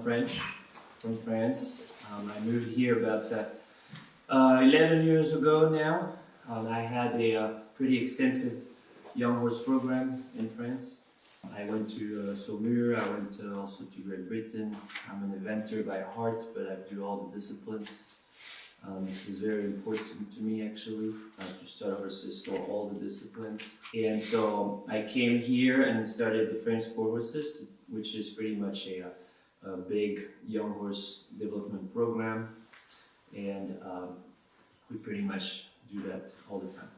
French, from France. I moved here about 11 years ago now. I had a pretty extensive young horse program in France. I went to Saumur, I went also to Great Britain. I'm an eventer by heart, but I do all the disciplines. This is very important to me actually, to start horses for all the disciplines. And so I came here and started the French Sport Horses, which is pretty much a big young horse development program. And we pretty much do that all the time.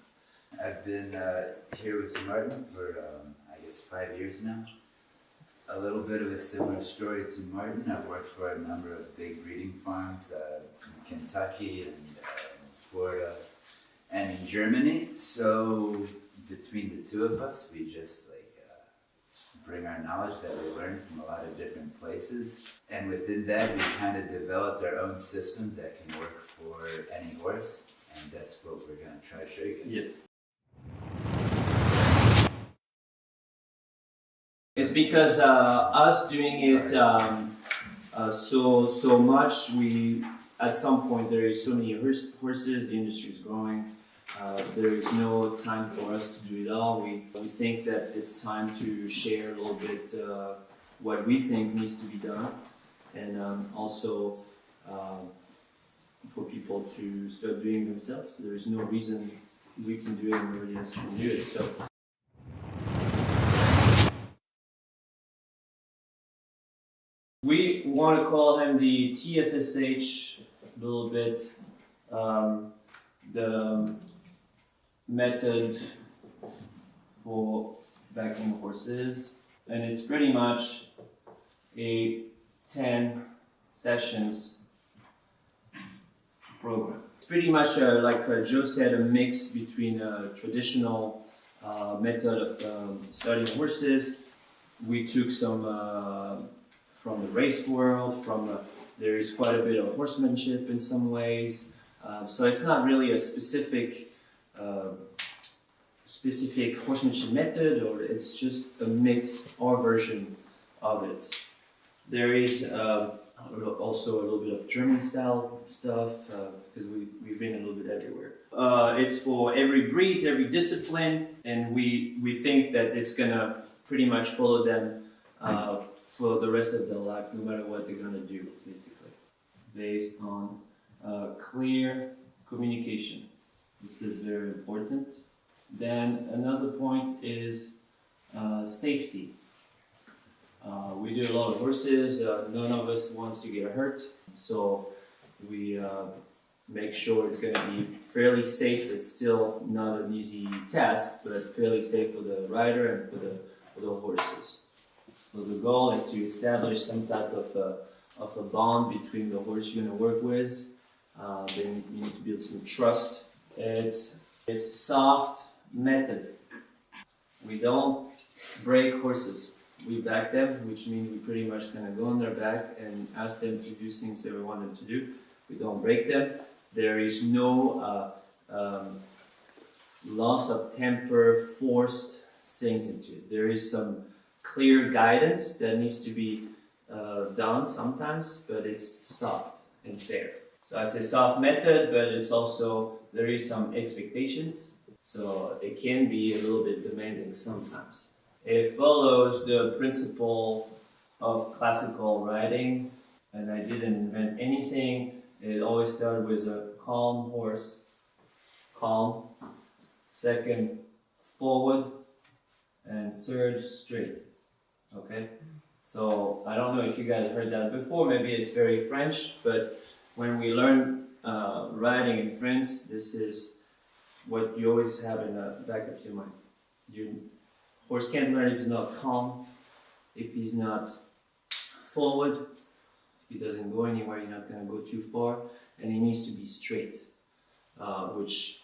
I've been here with Martin for, I guess, 5 years now. A little bit of a similar story to Martin. I've worked for a number of big breeding farms in Kentucky and Florida and in Germany. So between the two of us, we just bring our knowledge that we learned from a lot of different places. And within that, we kind of developed our own system that can work for any horse. And that's what we're going to try to show you guys. Yeah. It's because us doing it so much, we at some point there is so many horses, the industry is growing. There is no time for us to do it all. We think that it's time to share a little bit what we think needs to be done, and also for people to start doing themselves. There is no reason we can do it and nobody else can do it. So. We want to call him the TFSH a little bit, the method for backing horses, and it's pretty much a 10 sessions program. It's pretty much like Joe said, a mix between a traditional method of studying horses. We took some from the race world, there is quite a bit of horsemanship in some ways. So it's not really a specific horsemanship method, or it's just a mix, our version of it. There is also a little bit of German style stuff, because we've been a little bit everywhere. It's for every breed, every discipline, and we think that it's gonna pretty much follow them for the rest of their life, no matter what they're gonna do, basically. Based on clear communication. This is very important. Then another point is safety. We do a lot of horses, none of us wants to get hurt, so we make sure it's gonna be fairly safe. It's still not an easy task, but fairly safe for the rider and for the horses. So the goal is to establish some type of a bond between the horse you're going to work with. Then you need to build some trust. It's a soft method. We don't break horses. We back them, which means we pretty much kind of go on their back and ask them to do things that we want them to do. We don't break them. There is no loss of temper, forced things into it. There is some clear guidance that needs to be done sometimes, but it's soft and fair. So I say soft method, but it's also, there is some expectations, so it can be a little bit demanding sometimes. It follows the principle of classical riding, and I didn't invent anything. It always started with a calm horse, calm, second forward, and third straight. Okay, so I don't know if you guys heard that before, maybe it's very French, but when we learn riding in France, this is what you always have in the back of your mind. Your horse can't learn if he's not calm, if he's not forward, if he doesn't go anywhere, you're not going to go too far, and he needs to be straight, which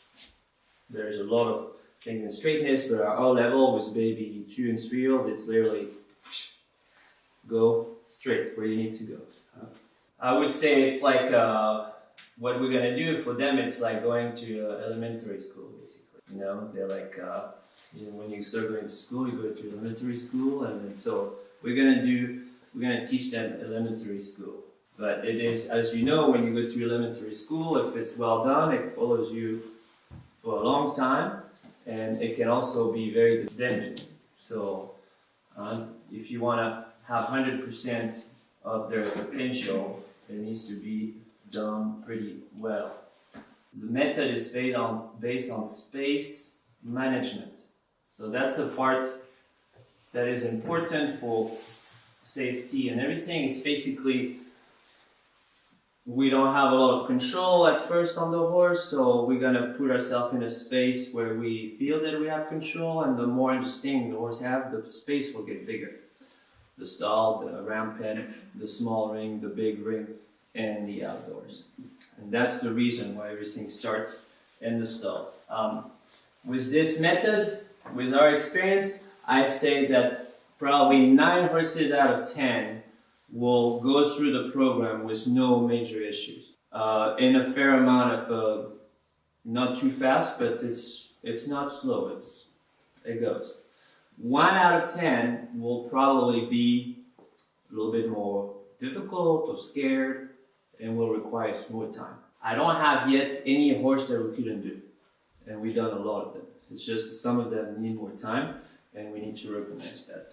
there's a lot of things in straightness, but at our level with baby 2 and 3 year old, it's literally go straight where you need to go. I would say it's like what we're gonna do for them. It's like going to elementary school, basically. You know, they're like when you start going to school, you go to elementary school, and then so we're gonna do we're going to teach them elementary school. But it is, as you know, when you go to elementary school, if it's well done, it follows you for a long time, and it can also be very damaging. So if you want to have 100% of their potential, it needs to be done pretty well. The method is based on space management. So that's a part that is important for safety and everything. It's basically, we don't have a lot of control at first on the horse, so we're going to put ourselves in a space where we feel that we have control, and the more understanding the horse have, the space will get bigger. The stall, the rampant, the small ring, the big ring, and the outdoors. And that's the reason why everything starts in the stall. With this method, with our experience, I say that probably 9 horses out of 10 will go through the program with no major issues. In a fair amount of, not too fast, but it's not slow, it goes. 1 out of 10 will probably be a little bit more difficult or scared and will require more time. I don't have yet any horse that we couldn't do, and we've done a lot of them. It's just some of them need more time, and we need to recognize that.